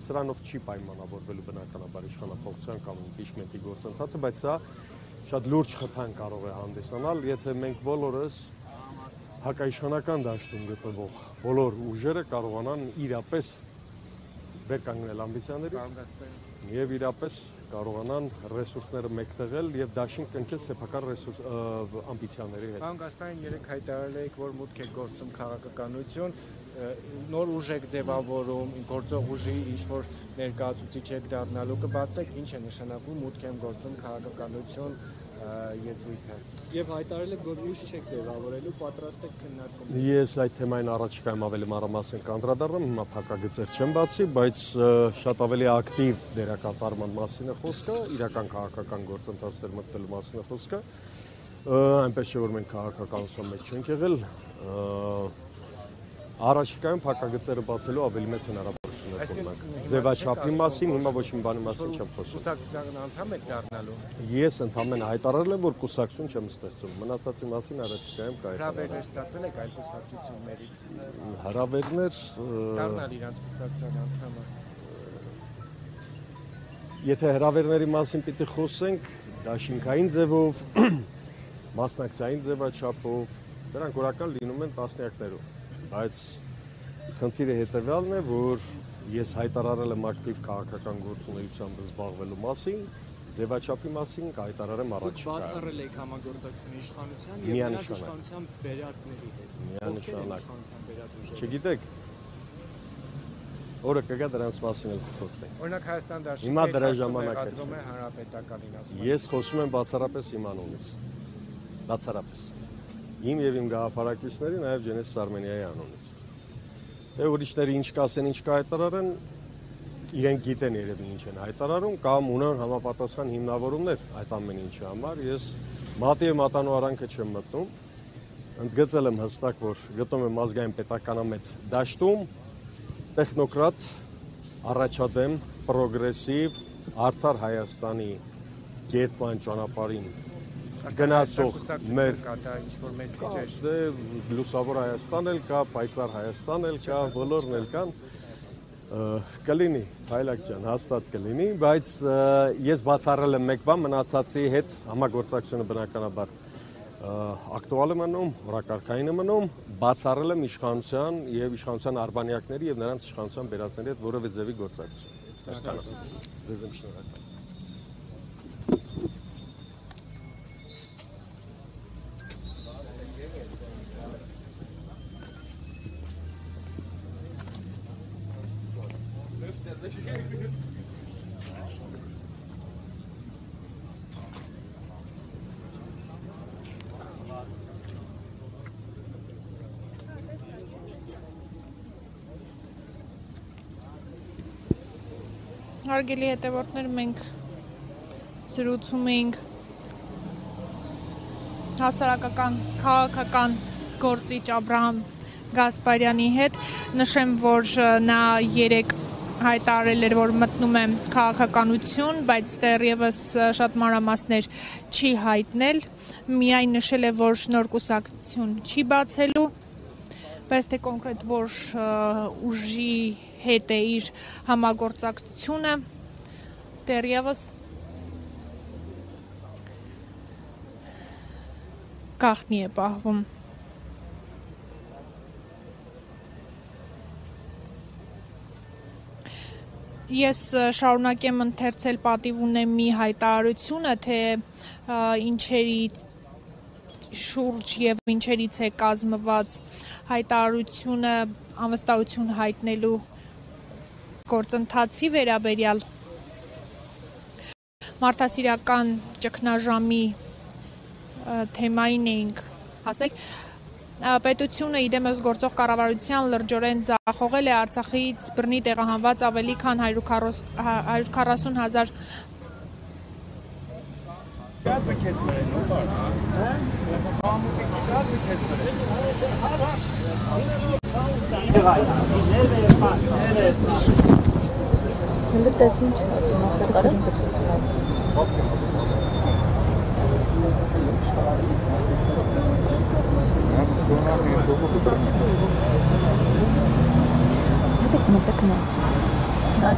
սրանով չի պայմանավորվելու բնականաբար իշխանապողության կամ իմպիչմենտի գործընթացը, բայց սա շատ լուրջ խթան կարող է հանդիսանալ, եթե մենք բոլորս հակաիշխանական դաշտում գտնվող բոլոր ուժերը կարողանան իրապես վեր կանգնել ամբիցիաներից եւ իրապես կարողանան ռեսուրսները մեկտեղել եւ դաշինք կնքել սեփական ամբիցիաների հետ։ Պարոն Գասպարյան, երեք հայտարարել եք, որ մուտք է գործում քաղաքականություն, նոր ուժ եք ձևավորում, գործող ուժի ինչ-որ ներկայացուցիչ եք դառնալու, կբացեք ինչ է նշանակում մուտք եմ գործում քաղաքականություն եզրույթը։ Եվ հայտարարել եք, որ ուժ չեք ձևավորելու, պատրաստ եք քննարկում։ Ես այդ թեմային առաջիկայում ավելի մանրամասն կանդրադառնամ, հիմա փակագծեր չեմ բացի, բայց շատ ավելի ակտիվ դերակատարման մասին է խոսքը, իրական քաղաքական գործընթացներ մտնելու մասին է խոսքը, այնպես չէ, որ մենք քաղաքականության մեջ չենք եղել, առաջիկայում փակագծերը բացելու ավելի մեծ հնարավորություն է ունենք։ Ձևաչափի մասին հիմա ոչ մի բանի մասին չեմ խոսում։ Կուսակցության անդամ եք դառնալու։ Ես ընդհանրապես հայտարարել եմ, որ կուսակցություն չեմ ստեղծում։ Մնացածի մասին առաջիկայում կհայտարարեմ։ Հրավերներ ստացել եք այլ կուսակցություններից։ Հրավերներ դառնալ իրանց կուսակցության անդամը։ Եթե հրավերների մասին պիտի խոսենք, դաշինքային ձևով, մասնակցային ձևաչափով, դրանք օրական լինում են տասնյակներով, բայց խնդիրը հետևյալն է, որ ես հայտարարել եմ ակտիվ քաղաքական գործունեությամբ զբաղվելու մասին, ձևաչափի մասին կհայտարարեմ առաջիկայում։ Բացառել եք համագործակցություն իշխանության եւ նրանց իշխանության բերածների հետ։ Միանշանակ։ Չգիտեք, օրը կգա դրանց մասին էլ կխոսենք։ Օրինակ Հայաստան դաշինքը հիմա դրա ժամանակը ադրում է հանրապետականին ասում։ Ես խոսում եմ բացառապես իմ անունից։ Բացառապես։ Իմ եւ իմ գաղափարակիցների, նաեւ Ջենես Արմենիայի անունից։ Դե ուրիշները ինչ կասեն, ինչ կհայտարարեն, իրենք գիտեն երևի ինչ են հայտարարում կամ ունեն համապատասխան հիմնավորումներ այդ ամեն ինչի համար։ Ես մատի եւ մատանու արանքը չեմ մտնում։ Ընդգծել եմ հստակ, որ գտնում եմ ազգային պետականամետ դաշտում տեխնոկրատ, առաջադեմ, պրոգրեսիվ, արդար Հայաստանի կերտման ճանապարհին գնացող մեր լուսավոր Հայաստան էլ կա, պայծառ Հայաստան էլ կա, բոլորն էլ կան, կլինի, Հայլակ ջան, հաստատ կլինի, բայց ես բացառել եմ մեկ բան, մնացածի հետ համագործակցությունը բնականաբար ակտուալ է մնում, օրակարգային է մնում, բացառել եմ իշխանության եւ իշխանության արբանյակների եւ նրանց իշխանության բերածների հետ որևէ ձևի գործակցություն։ Ձեզ եմ շնորհակալ։ Հարգելի հետևորդներ, մենք զրուցում էինք հասարակական քաղաքական գործիչ Աբրահամ Գասպարյանի հետ, նշեմ, որ նա երեք հայտարարել էր, որ մտնում է քաղաքականություն, բայց դեռևս շատ մանրամասներ չի հայտնել, միայն նշել է, որ նոր կուսակցություն չի բացելու, բայց թե կոնկրետ որ ուժի հետ է իր համագործակցությունը, դեռևս գաղտնի է պահվում։ Ես շարունակեմ ընթերցել պատիվ ունեմ մի հայտարարությունը, թե ինչերի շուրջ եւ ինչերից է կազմված հայտարարությունը անվստահություն հայտնելու գործընթացի վերաբերյալ մարդասիրական ճգնաժամի թեմային էինք ասել։ Պետությունը իդեմս գործող կառավարության լրջորեն ձախողել է Արցախից բռնի տեղահանված ավելի քան 140,000 Perfect, կա։